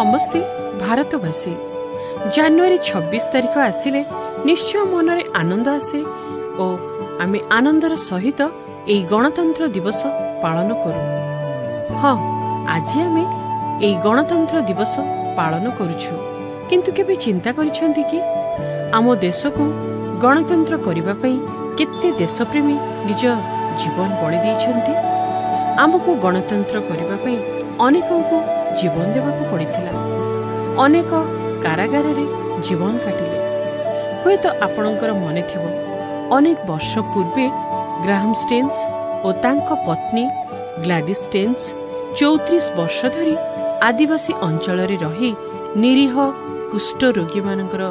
समस्ते भारतवासी जानुआरी 26 तारिख आसिले निश्चय मनरे आनंद आसे और आमे आनंदर सहित एई गणतंत्र दिवस पालन करू। हाँ, आज आमे एई गणतंत्र दिवस पालन करूछु, किंतु केबे चिंता करिसेंती कि आम देश को गणतंत्र करिबा पई केते देशप्रेमी निज जीवन बळी दैछंती। आमको गणतंत्र करिबा पई अनेकों को जीवन देवाक पड़िथिला, अनेक कारागार रे जीवन काटिले। हुए तो आपणकर मने थिबो अनेक वर्ष पूर्वे ग्राहम स्टेन्स और तांको पत्नी ग्लाडिस स्टेन्स 34 वर्ष धरी आदिवासी अंचल रे रही निरीह कुष्ठ रोगी मानकर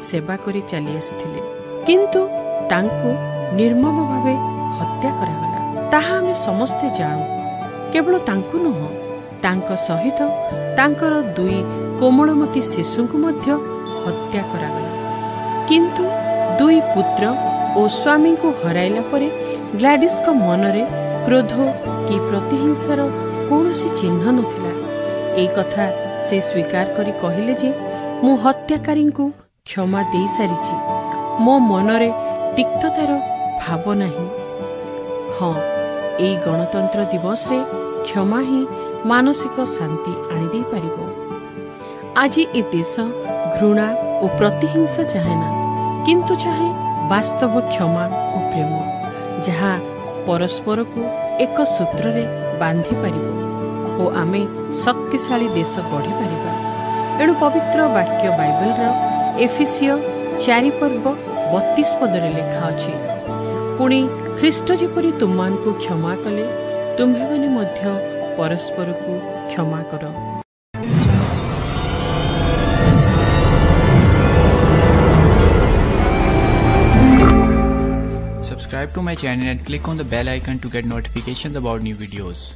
सेवा करी चली आस्थिले, किंतु तांको निर्मम भावे हत्या करागला। ताहा हमें समस्ते जाणु। केवल तांको नुह, तांको सहित तांकर 2 कोमलमती शिशु को मध्य हत्या करागला। किंतु 2 पुत्र और स्वामी को हराइला परे ग्लाडिस को मनरे क्रोध कि प्रतिहिंसार कौनसी चिन्ह नथिला। ए कथा से स्वीकार करी कहिले जे मु हत्याकारी को क्षमा दे सारिछि, मो मनरे तिक्ततार भाव नाही। हाँ, एई गणतंत्र दिवस रे क्षमा ही मानसिक शांति आनी दे पारिबो। आज ए देश घृणा और प्रतिहिंसा चाहे ना, किंतु चाहे वास्तव क्षमा और प्रेम, जहाँ परस्पर को एक सूत्र रे बांधि पारिबो और आमे शक्तिशाली देश गढ़ी पारिबा। एणु पवित्र वाक्य बाइबल रो एफिसियो 4 पर्व 32 पदरे लेखा अछि, पुणी ख्रीष्ट जेपरि तुममानकु क्षमा कले तुम्हे माने मध्य परस्पर को क्षमा करो। Subscribe to my channel and click on the bell icon to get notifications about new videos.